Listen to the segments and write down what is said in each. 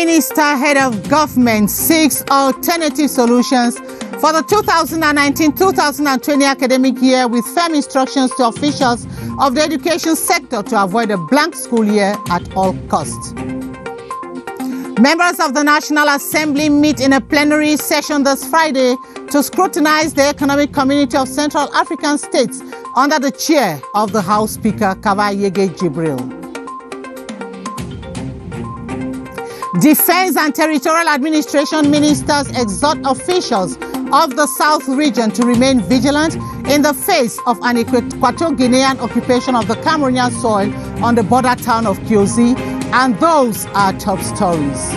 Minister, head of government, seeks alternative solutions for the 2019-2020 academic year with firm instructions to officials of the education sector to avoid a blank school year at all costs. Members of the National Assembly meet in a plenary session this Friday to scrutinize the economic community of Central African states under the chair of the House Speaker, Kavayege Jibril. Defense and Territorial Administration ministers exhort officials of the South region to remain vigilant in the face of an Equatorial Guinean occupation of the Cameroonian soil on the border town of Kiosi, and those are top stories.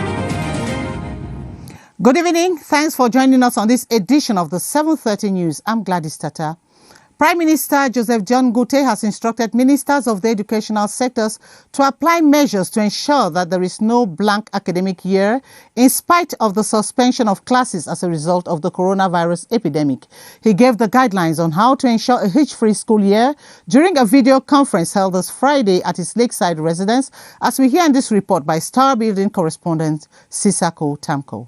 Good evening. Thanks for joining us on this edition of the 7:30 News. I'm Gladys Tata. Prime Minister Joseph John Gute has instructed ministers of the educational sectors to apply measures to ensure that there is no blank academic year in spite of the suspension of classes as a result of the coronavirus epidemic. He gave the guidelines on how to ensure a hitch-free school year during a video conference held this Friday at his lakeside residence, as we hear in this report by Star Building correspondent Sisako Tamko.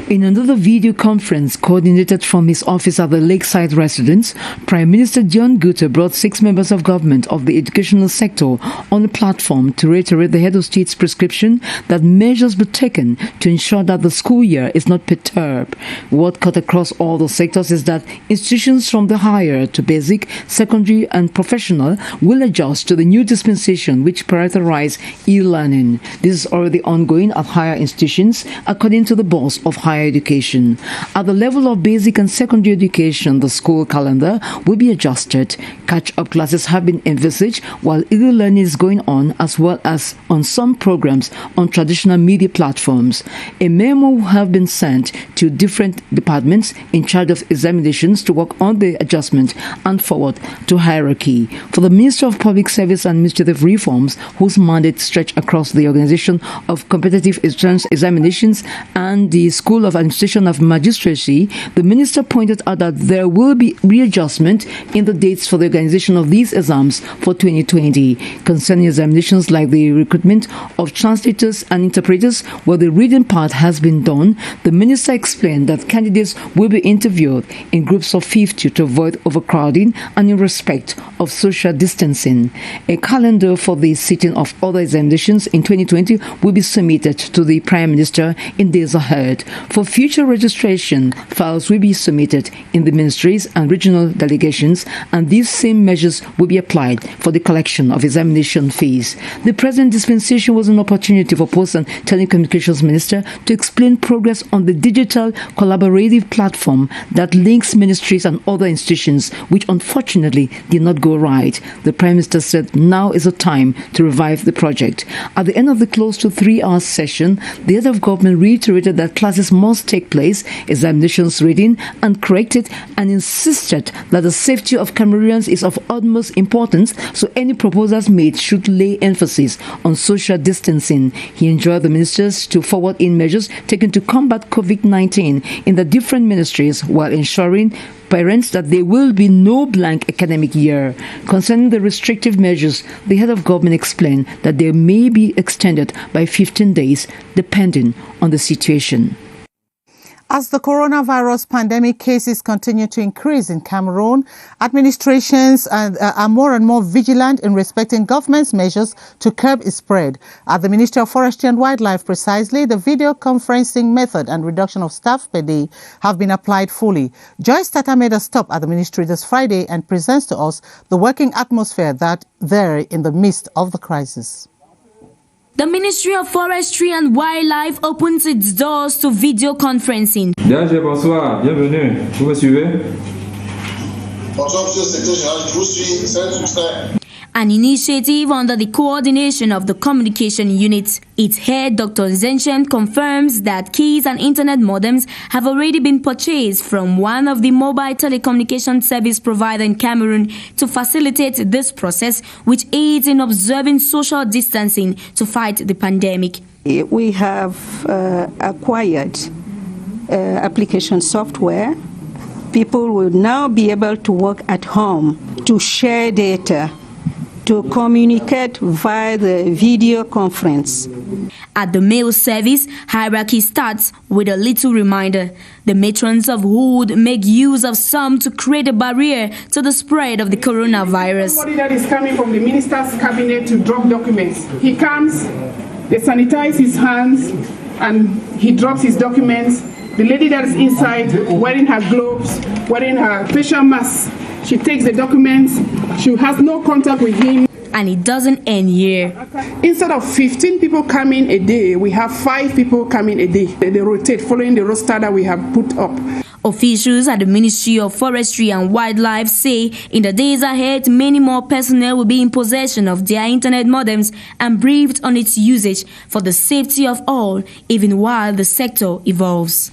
In another video conference coordinated from his office at the lakeside residence, Prime Minister John Gute brought 6 members of government of the educational sector on the platform to reiterate the head of state's prescription that measures be taken to ensure that the school year is not perturbed. What cut across all the sectors is that institutions from the higher to basic, secondary and professional will adjust to the new dispensation which prioritizes e-learning. This is already ongoing at higher institutions, according to the boss of higher education. At the level of basic and secondary education, the school calendar will be adjusted. Catch-up classes have been envisaged while e-learning is going on, as well as on some programs on traditional media platforms. A memo will have been sent to different departments in charge of examinations to work on the adjustment and forward to hierarchy. For the Minister of Public Service and Administrative Reforms, whose mandate stretch across the organization of competitive entrance examinations and the School of Administration of Magistracy, the minister pointed out that there will be readjustment in the dates for the organization of these exams for 2020. Concerning examinations like the recruitment of translators and interpreters, where the reading part has been done, the minister explained that candidates will be interviewed in groups of 50 to avoid overcrowding and in respect of social distancing. A calendar for the sitting of other examinations in 2020 will be submitted to the Prime Minister in days ahead. For future registration, files will be submitted in the ministries and regional delegations, and these same measures will be applied for the collection of examination fees. The present dispensation was an opportunity for Post and Telecommunications Minister to explain progress on the digital collaborative platform that links ministries and other institutions, which unfortunately did not go right. The Prime Minister said now is the time to revive the project. At the end of the close to 3-hour session, the head of government reiterated that classes must take place, examinations reading and corrected, and insisted that the safety of Cameroonians is of utmost importance, so any proposals made should lay emphasis on social distancing. He enjoined the ministers to forward in measures taken to combat COVID-19 in the different ministries while ensuring parents that there will be no blank academic year. Concerning the restrictive measures, the head of government explained that they may be extended by 15 days depending on the situation. As the coronavirus pandemic cases continue to increase in Cameroon, administrations are more and more vigilant in respecting government's measures to curb its spread. At the Ministry of Forestry and Wildlife, precisely, the video conferencing method and reduction of staff per day have been applied fully. Joyce Tata made a stop at the ministry this Friday and presents to us the working atmosphere that there in the midst of the crisis. The Ministry of Forestry and Wildlife opens its doors to video conferencing. Bonsoir, bienvenue. Vous me suivez? Bonsoir, Monsieur le Secrétaire Général, je vous suis. C'est un succès. An initiative under the coordination of the communication unit. Its head, Dr. Zenchem, confirms that keys and internet modems have already been purchased from one of the mobile telecommunication service provider in Cameroon to facilitate this process, which aids in observing social distancing to fight the pandemic. We have acquired application software. People will now be able to work at home to share data to communicate via the video conference. At the mail service, hierarchy starts with a little reminder. The matrons of Hood make use of some to create a barrier to the spread of the coronavirus. Somebody that is coming from the minister's cabinet to drop documents. He comes, they sanitize his hands, and he drops his documents. The lady that is inside, wearing her gloves, wearing her facial mask, she takes the documents. She has no contact with him. And it doesn't end here. Instead of 15 people coming a day, we have 5 people coming a day. They rotate following the roster that we have put up. Officials at the Ministry of Forestry and Wildlife say in the days ahead, many more personnel will be in possession of their internet modems and briefed on its usage for the safety of all, even while the sector evolves.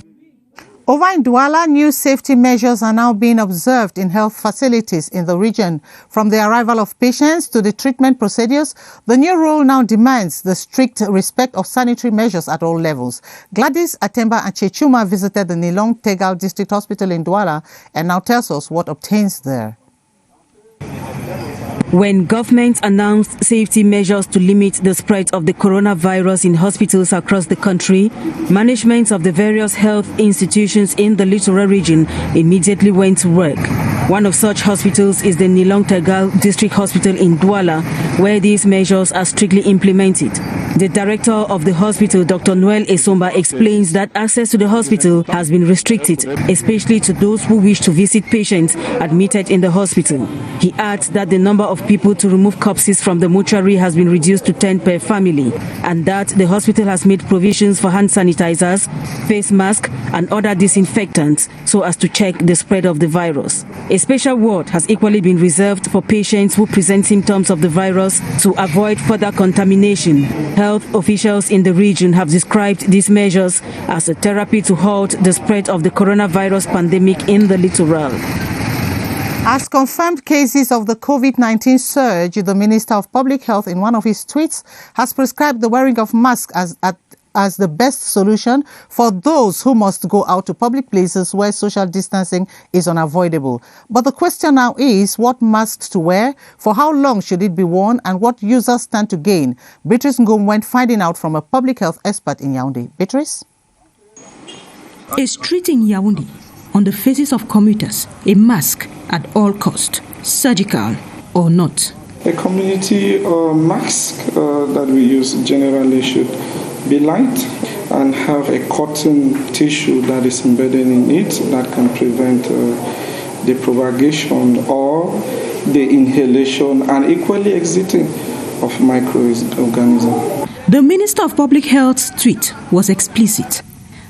Over in Douala, new safety measures are now being observed in health facilities in the region. From the arrival of patients to the treatment procedures, the new rule now demands the strict respect of sanitary measures at all levels. Gladys Atemba and Chechuma visited the Nilong Tegal District Hospital in Douala and now tells us what obtains there. When government announced safety measures to limit the spread of the coronavirus in hospitals across the country, management of the various health institutions in the littoral region immediately went to work. One of such hospitals is the Nilong Tegal District Hospital in Douala, where these measures are strictly implemented. The director of the hospital, Dr. Noel Esomba, explains that access to the hospital has been restricted, especially to those who wish to visit patients admitted in the hospital. He adds that the number of people to remove corpses from the mortuary has been reduced to 10 per family, and that the hospital has made provisions for hand sanitizers, face masks, and other disinfectants so as to check the spread of the virus. A special ward has equally been reserved for patients who present symptoms of the virus to avoid further contamination. Health officials in the region have described these measures as a therapy to halt the spread of the coronavirus pandemic in the littoral. As confirmed cases of the COVID-19 surge, the Minister of Public Health, in one of his tweets, has prescribed the wearing of masks as the best solution for those who must go out to public places where social distancing is unavoidable. But the question now is what masks to wear, for how long should it be worn, and what users stand to gain. Beatrice Ngum went finding out from a public health expert in Yaoundé. Beatrice? A street in Yaoundé, on the faces of commuters, a mask at all cost, surgical or not. A community mask that we use generally should be light and have a cotton tissue that is embedded in it that can prevent the propagation or the inhalation and equally exiting of microorganisms. The Minister of Public Health's tweet was explicit.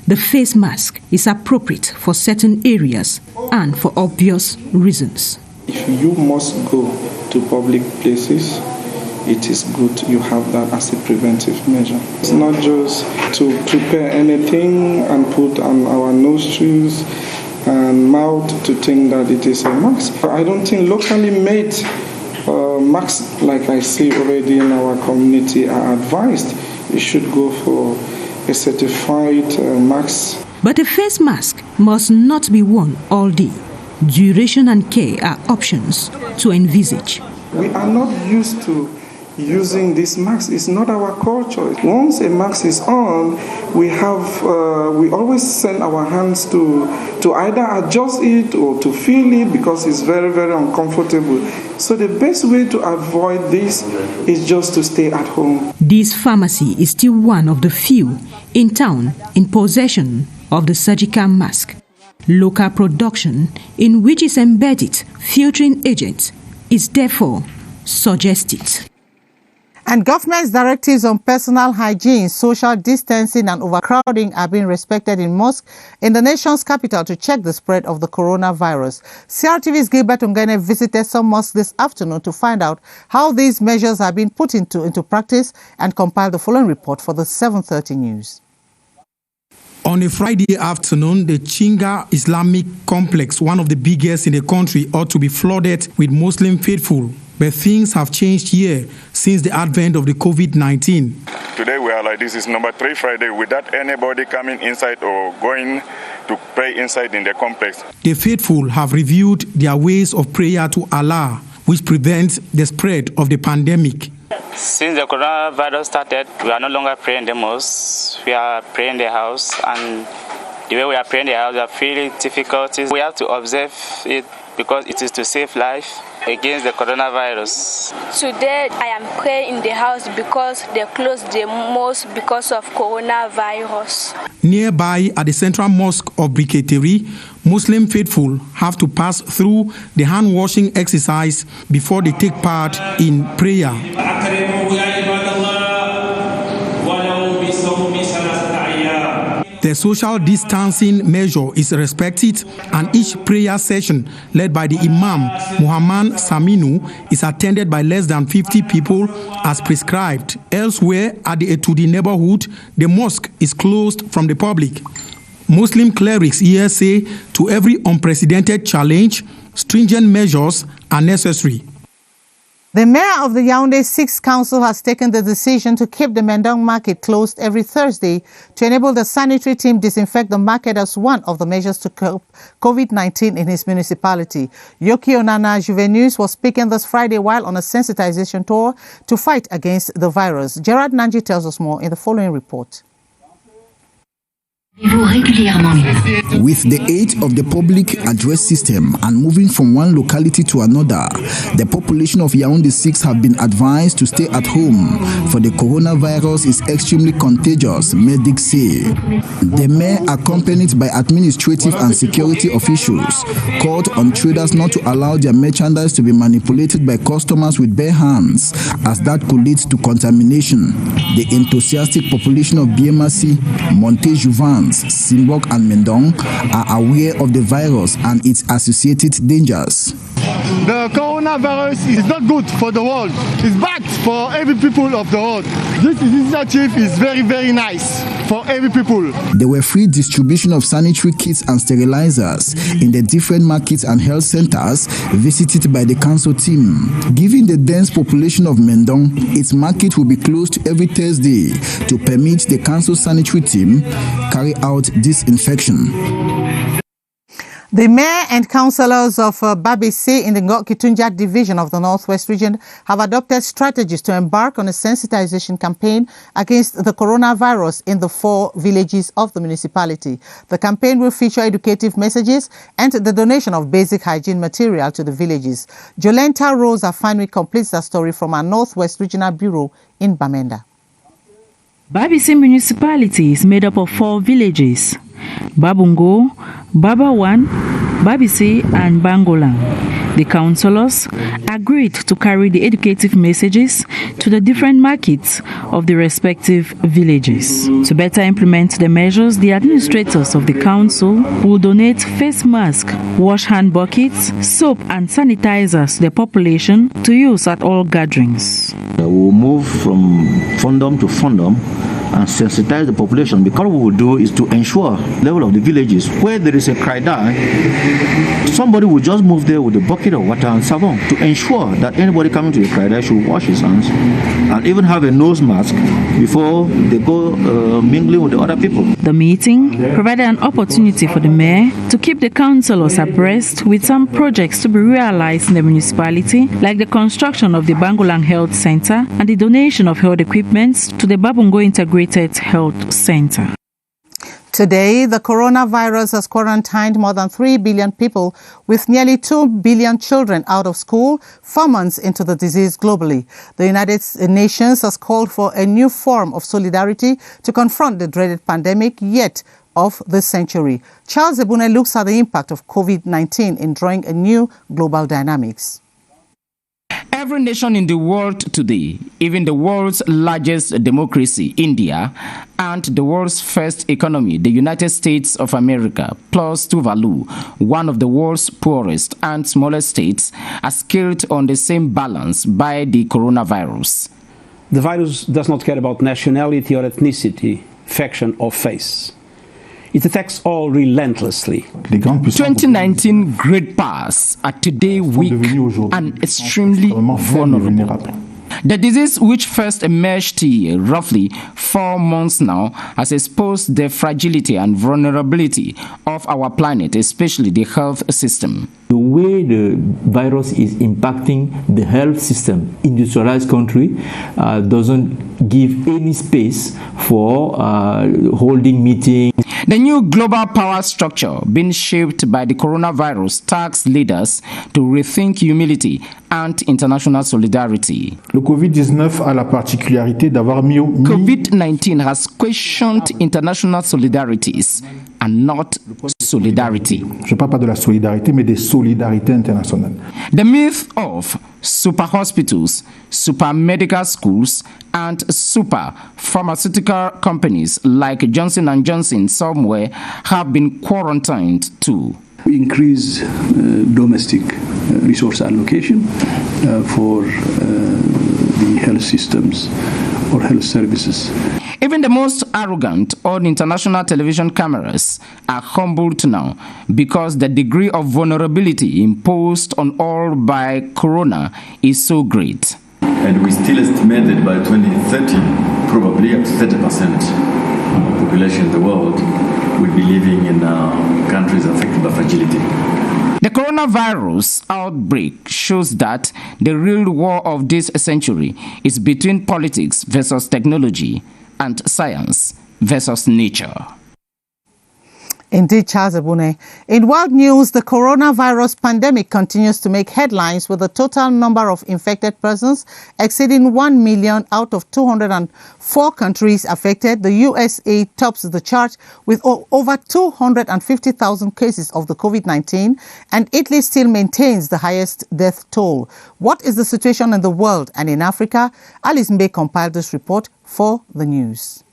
The face mask is appropriate for certain areas and for obvious reasons. If you must go to public places, it is good you have that as a preventive measure. It's not just to prepare anything and put on our nostrils and mouth to think that it is a mask. I don't think locally made masks, like I see already in our community, are advised. You should go for a certified mask. But a face mask must not be worn all day. Duration and care are options to envisage. We are not used to using this mask. It's not our culture. Once a mask is on, we always send our hands to either adjust it or to feel it because it's very, very uncomfortable. So the best way to avoid this is just to stay at home. This pharmacy is still one of the few in town in possession of the surgical mask. Local production, in which is embedded filtering agent, is therefore suggested. And government's directives on personal hygiene, social distancing and overcrowding are being respected in mosques in the nation's capital to check the spread of the coronavirus. CRTV's Gilbert Ungene visited some mosques this afternoon to find out how these measures are being put into practice and compiled the following report for the 7:30 news. On a Friday afternoon, the Chinga Islamic complex, one of the biggest in the country, ought to be flooded with Muslim faithful. But things have changed here since the advent of the COVID-19. Today we are like this is number 3 Friday without anybody coming inside or going to pray inside in the complex. The faithful have reviewed their ways of prayer to Allah, which prevents the spread of the pandemic. Since the coronavirus started, we are no longer praying in the mosque. We are praying in the house, and the way we are praying in the house, we are feeling difficulties. We have to observe it because it is to save life against the coronavirus. Today I am praying in the house because they closed the mosque because of coronavirus. Nearby at the Central Mosque of Briketeri, Muslim faithful have to pass through the hand-washing exercise before they take part in prayer. The social distancing measure is respected, and each prayer session led by the Imam, Muhammad Saminu, is attended by less than 50 people as prescribed. Elsewhere at the Etudi neighborhood, the mosque is closed from the public. Muslim clerics here say to every unprecedented challenge, stringent measures are necessary. The mayor of the Yaoundé 6th Council has taken the decision to keep the Mendong market closed every Thursday to enable the sanitary team disinfect the market as one of the measures to curb COVID-19 in his municipality. Yoki Onana Juvenus was speaking this Friday while on a sensitization tour to fight against the virus. Gerard Nanji tells us more in the following report. With the aid of the public address system and moving from one locality to another, the population of Yaoundé 6 have been advised to stay at home, for the coronavirus is extremely contagious, medics say. The mayor, accompanied by administrative and security officials, called on traders not to allow their merchandise to be manipulated by customers with bare hands, as that could lead to contamination. The enthusiastic population of BMRC, Monté-Jouvin, Simbok and Mendong are aware of the virus and its associated dangers. The coronavirus is not good for the world. It's bad for every people of the world. This initiative is very, very nice for every people. There were free distribution of sanitary kits and sterilizers in the different markets and health centers visited by the council team. Given the dense population of Mendong, its market will be closed every Thursday to permit the council sanitary team carry out disinfection. The mayor and councillors of Babisi in the Kitunjat division of the Northwest region have adopted strategies to embark on a sensitization campaign against the coronavirus in the 4 villages of the municipality. The campaign will feature educative messages and the donation of basic hygiene material to the villages. Jolenta Rosa finally completes that story from our Northwest Regional Bureau in Bamenda. Babisi municipality is made up of 4 villages: Babungo, Babawan, Babisi and Bangolang. The councillors agreed to carry the educative messages to the different markets of the respective villages. To better implement the measures, the administrators of the council will donate face masks, wash hand buckets, soap and sanitizers to the population to use at all gatherings. We will move from fundum to fundum and sensitize the population, because what we will do is to ensure level of the villages where there is a cry die, somebody will just move there with a bucket of water and savon to ensure that anybody coming to the cry die should wash his hands and even have a nose mask before they go mingling with the other people. The meeting provided an opportunity for the mayor to keep the councillors abreast with some projects to be realized in the municipality, like the construction of the Bangolang Health Center and the donation of health equipment to the Babungo Integrated Health Center. Today, the coronavirus has quarantined more than 3 billion people, with nearly 2 billion children out of school 4 months into the disease globally. The United Nations has called for a new form of solidarity to confront the dreaded pandemic yet of the century. Charles Ebune looks at the impact of COVID-19 in drawing a new global dynamics. Every nation in the world today, even the world's largest democracy, India, and the world's first economy, the United States of America, plus Tuvalu, one of the world's poorest and smallest states, are scaled on the same balance by the coronavirus. The virus does not care about nationality or ethnicity, faction or face. It attacks all relentlessly. 2019 great powers are today weak and extremely vulnerable. The disease, which first emerged here roughly 4 months now, has exposed the fragility and vulnerability of our planet, especially the health system. The way the virus is impacting the health system, industrialized country, doesn't give any space for holding meetings. The new global power structure being shaped by the coronavirus tasked leaders to rethink humility and international solidarity. Le Covid-19 a la particularité d'avoir mis... COVID-19 has questioned international solidarities and not solidarity. Je ne parle pas de la solidarité, mais des solidarités internationales. The myth of super hospitals, super medical schools, and super pharmaceutical companies like Johnson & Johnson somewhere have been quarantined too. Increase domestic resource allocation for the health systems or health services. Even the most arrogant on international television cameras are humbled now because the degree of vulnerability imposed on all by corona is so great. And we still estimate that by 2030, probably up to 30% of the population in the world will be living in countries affected by fragility. The coronavirus outbreak shows that the real war of this century is between politics versus technology and science versus nature. Indeed, Charles Ebune. In world news, the coronavirus pandemic continues to make headlines with the total number of infected persons exceeding 1 million out of 204 countries affected. The USA tops the chart with over 250,000 cases of the COVID-19, and Italy still maintains the highest death toll. What is the situation in the world and in Africa? Alice Mbe compiled this report for the news.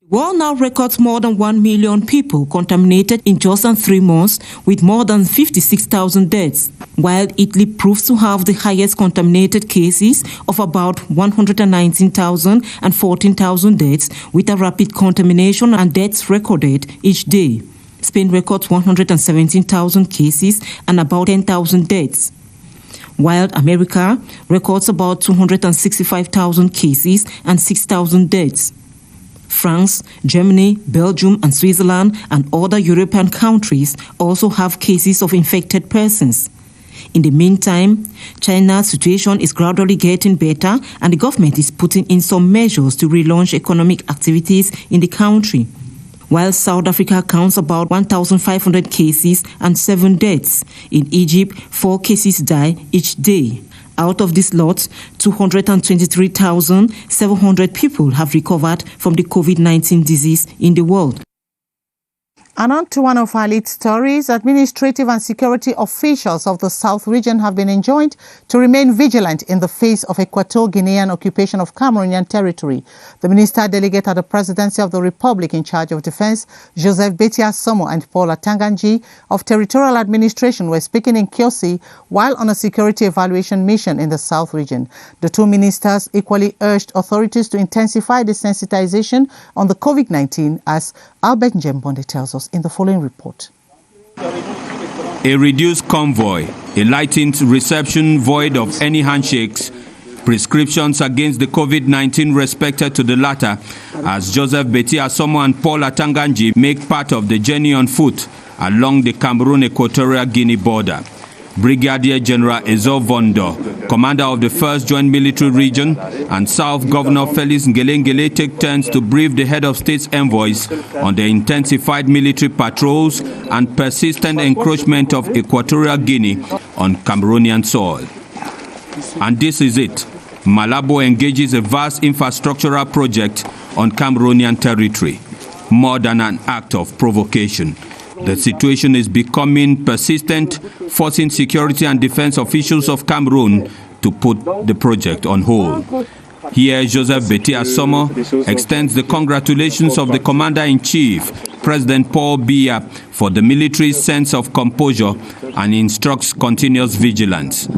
The world now records more than 1 million people contaminated in just 3 months, with more than 56,000 deaths, while Italy proves to have the highest contaminated cases of about 119,000 and 14,000 deaths, with a rapid contamination and deaths recorded each day. Spain records 117,000 cases and about 10,000 deaths, while America records about 265,000 cases and 6,000 deaths. France, Germany, Belgium, and Switzerland and other European countries also have cases of infected persons. In the meantime, China's situation is gradually getting better, and the government is putting in some measures to relaunch economic activities in the country. While South Africa counts about 1,500 cases and 7 deaths. In Egypt, 4 cases die each day. Out of this lot, 223,700 people have recovered from the COVID-19 disease in the world. And on to one of our lead stories. Administrative and security officials of the South region have been enjoined to remain vigilant in the face of Equatorial Guinean occupation of Cameroonian territory. The minister delegate at the Presidency of the Republic in charge of defense, Joseph Betia Somo and Paul Atanganji of Territorial Administration were speaking in Kiosi while on a security evaluation mission in the South region. The two ministers equally urged authorities to intensify the sensitization on the COVID-19, as Albert Njembonde tells us in the following report. A reduced convoy, a lightened reception void of any handshakes, prescriptions against the COVID-19 respected to the latter, as Joseph Betia Somo and Paul Atanganji make part of the journey on foot along the Cameroon-Equatorial Guinea border. Brigadier General Ezo Vondo, commander of the 1st Joint Military Region, and South Governor Felix Ngelengele take turns to brief the head of state's envoys on the intensified military patrols and persistent encroachment of Equatorial Guinea on Cameroonian soil. And this is it. Malabo engages a vast infrastructural project on Cameroonian territory, more than an act of provocation. The situation is becoming persistent, forcing security and defense officials of Cameroon to put the project on hold. Here, Joseph Betia Somo extends the congratulations of the Commander-in-Chief, President Paul Biya, for the military's sense of composure and instructs continuous vigilance.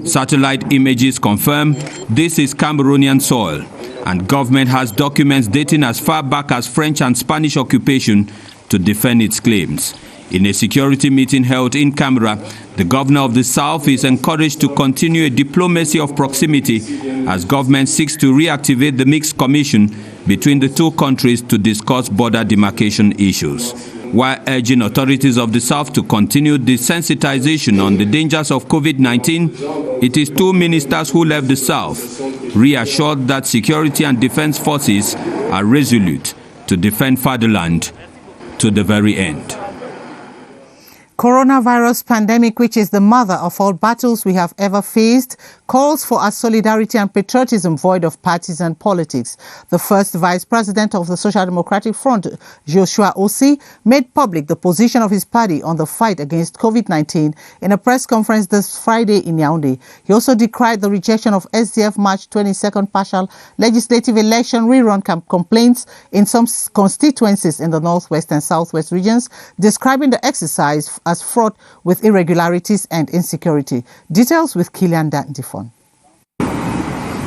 Satellite images confirm this is Cameroonian soil, and government has documents dating as far back as French and Spanish occupation to defend its claims. In a security meeting held in Canberra, the governor of the South is encouraged to continue a diplomacy of proximity as government seeks to reactivate the mixed commission between the two countries to discuss border demarcation issues, while urging authorities of the South to continue desensitization on the dangers of COVID-19. It is two ministers who left the South reassured that security and defense forces are resolute to defend fatherland to the very end. Coronavirus pandemic, which is the mother of all battles we have ever faced, calls for a solidarity and patriotism void of partisan politics. The first Vice President of the Social Democratic Front, Joshua Osei, made public the position of his party on the fight against COVID-19 in a press conference this Friday in Yaoundé. He also decried the rejection of SDF March 22nd partial legislative election rerun complaints in some constituencies in the northwest and southwest regions, describing the exercise as fraught with irregularities and insecurity. Details with Kilian Dandifon.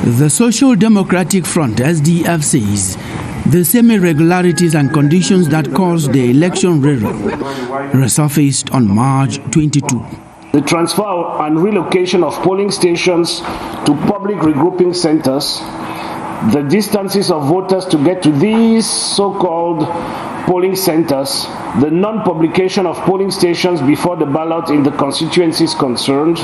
The Social Democratic Front, SDF, says the same irregularities and conditions that caused the election rerun resurfaced on March 22. The transfer and relocation of polling stations to public regrouping centers, the distances of voters to get to these so-called polling centers, the non-publication of polling stations before the ballot in the constituencies concerned,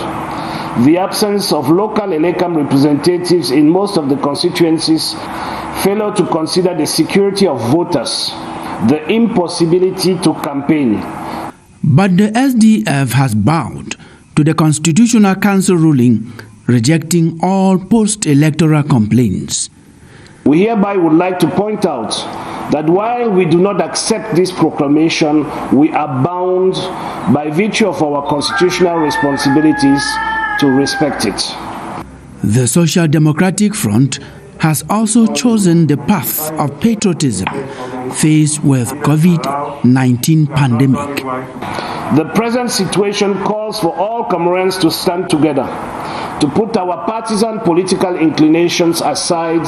the absence of local ELECAM representatives in most of the constituencies, failure to consider the security of voters, the impossibility to campaign. But the SDF has bowed to the Constitutional Council ruling rejecting all post-electoral complaints. We hereby would like to point out that while we do not accept this proclamation, we are bound by virtue of our constitutional responsibilities to respect it. The Social Democratic Front has also chosen the path of patriotism faced with COVID-19 pandemic. The present situation calls for all Cameroonians to stand together, to put our partisan political inclinations aside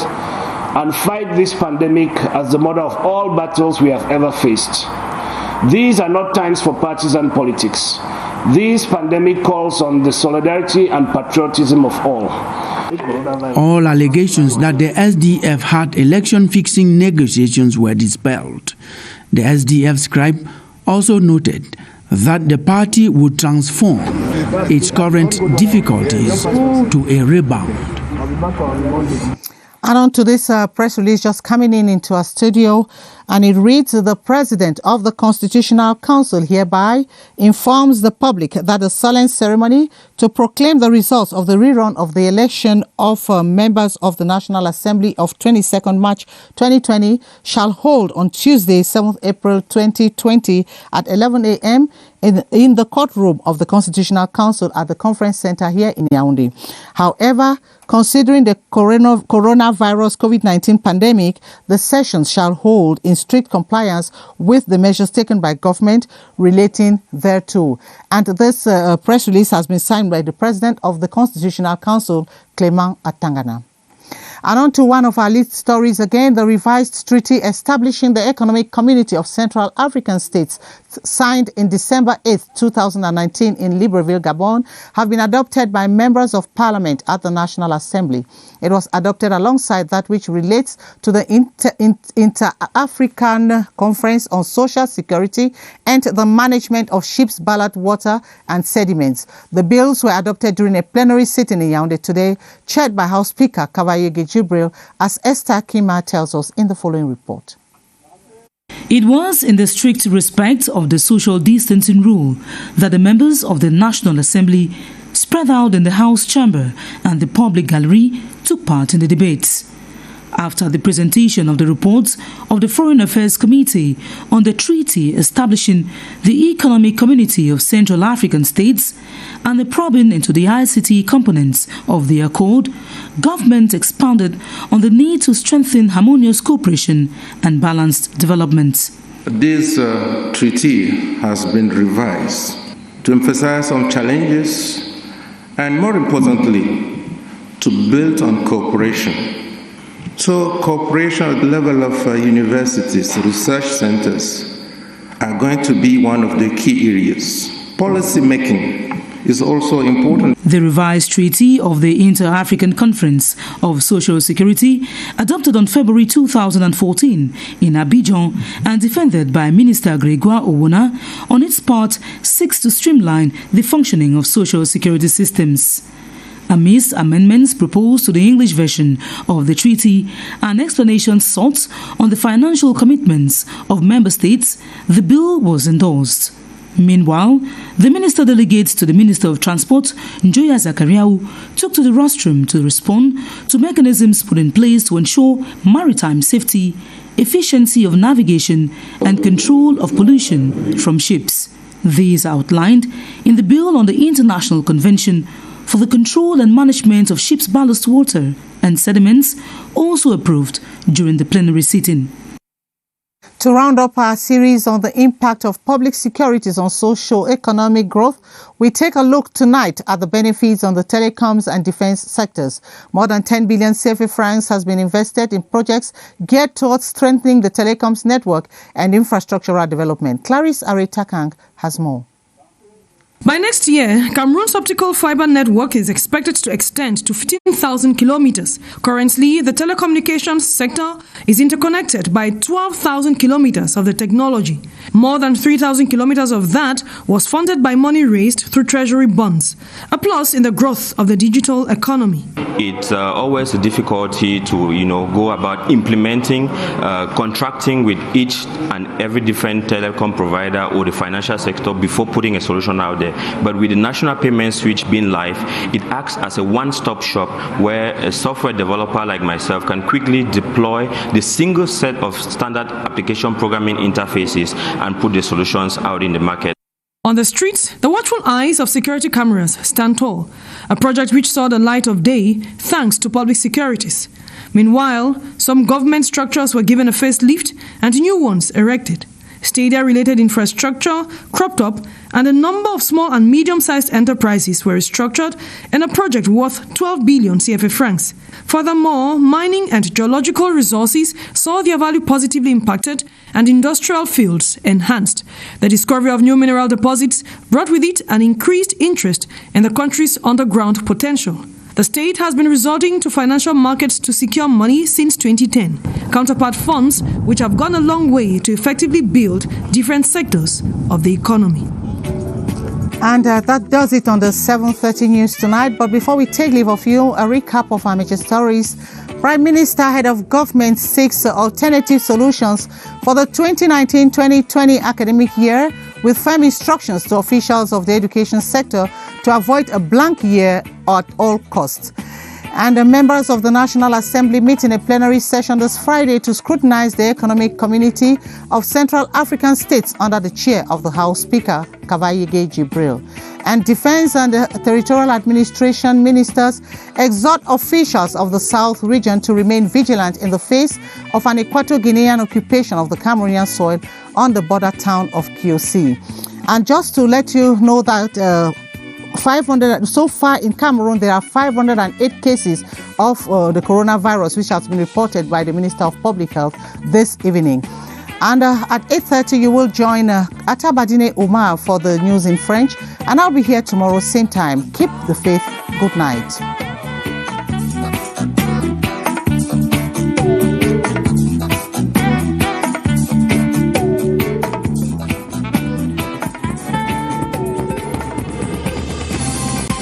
and fight this pandemic as the mother of all battles we have ever faced. These are not times for partisan politics. This pandemic calls on the solidarity and patriotism of all. All allegations that the SDF had election-fixing negotiations were dispelled. The SDF scribe also noted that the party would transform its current difficulties to a rebound. And on to this press release just coming into our studio, and it reads, the President of the Constitutional Council hereby informs the public that the solemn ceremony to proclaim the results of the rerun of the election of members of the National Assembly of 22nd March 2020 shall hold on Tuesday, 7th April 2020 at 11 a.m. in the courtroom of the Constitutional Council at the Conference Center here in Yaoundé. However, considering the coronavirus COVID-19 pandemic, the sessions shall hold in strict compliance with the measures taken by government relating thereto. And this press release has been signed by the President of the Constitutional Council, Clement Atangana. And on to one of our lead stories again, the revised treaty establishing the Economic Community of Central African States, signed in December 8, 2019 in Libreville, Gabon, have been adopted by members of Parliament at the National Assembly. It was adopted alongside that which relates to the Inter-African Conference on Social Security and the management of ships' ballast water and sediments. The bills were adopted during a plenary sitting in Yaoundé today, chaired by House Speaker Kavayege Jibril, as Esther Kima tells us in the following report. It was in the strict respect of the social distancing rule that the members of the National Assembly, spread out in the House chamber and the public gallery, took part in the debates. After the presentation of the reports of the Foreign Affairs Committee on the treaty establishing the Economic Community of Central African States and the probing into the ICT components of the accord, government expounded on the need to strengthen harmonious cooperation and balanced development. This treaty has been revised to emphasize on challenges and, more importantly, to build on cooperation. So cooperation at the level of universities, research centers, are going to be one of the key areas. Policy making is also important. The revised treaty of the Inter-African Conference of Social Security, adopted on February 2014 in Abidjan and defended by Minister Gregoire Owona, on its part seeks to streamline the functioning of social security systems. Amidst amendments proposed to the English version of the treaty and explanations sought on the financial commitments of member states, the bill was endorsed. Meanwhile, the minister delegate to the Minister of Transport, Njoya Zakariau, took to the rostrum to respond to mechanisms put in place to ensure maritime safety, efficiency of navigation, and control of pollution from ships. These are outlined in the bill on the International Convention for the Control and Management of Ships' Ballast Water and Sediments, also approved during the plenary sitting. To round up our series on the impact of public securities on socio-economic growth, we take a look tonight at the benefits on the telecoms and defense sectors. More than 10 billion CFA francs has been invested in projects geared towards strengthening the telecoms network and infrastructural development. Clarice Aretakang has more. By next year, Cameroon's optical fiber network is expected to extend to 15,000 kilometers. Currently, the telecommunications sector is interconnected by 12,000 kilometers of the technology. More than 3,000 kilometers of that was funded by money raised through treasury bonds, a plus in the growth of the digital economy. It's always a difficulty to, go about implementing, contracting with each and every different telecom provider or the financial sector before putting a solution out there. But with the national payment switch being live, it acts as a one-stop shop where a software developer like myself can quickly deploy the single set of standard application programming interfaces and put the solutions out in the market. On the streets, the watchful eyes of security cameras stand tall, a project which saw the light of day thanks to public securities. Meanwhile, some government structures were given a facelift and new ones erected. Stadia-related infrastructure cropped up, and a number of small and medium-sized enterprises were restructured in a project worth 12 billion CFA francs. Furthermore, mining and geological resources saw their value positively impacted and industrial fields enhanced. The discovery of new mineral deposits brought with it an increased interest in the country's underground potential. The state has been resorting to financial markets to secure money since 2010, counterpart funds which have gone a long way to effectively build different sectors of the economy. And that does it on the 7:30 news tonight. But before we take leave of you, a recap of our major stories. Prime Minister, head of government, seeks alternative solutions for the 2019-2020 academic year with firm instructions to officials of the education sector to avoid a blank year at all costs. And the members of the National Assembly meet in a plenary session this Friday to scrutinize the economic community of Central African states under the chair of the House Speaker, Kavayege Jibril. And Defense and Territorial Administration ministers exhort officials of the South region to remain vigilant in the face of an Equatorial Guinean occupation of the Cameroonian soil on the border town of Kiosi. And just to let you know that 500 so far in Cameroon, there are 508 cases of the coronavirus, which has been reported by the Minister of Public Health this evening. And at 8:30, you will join Atabadine Omar for the news in French. And I'll be here tomorrow, same time. Keep the faith. Good night.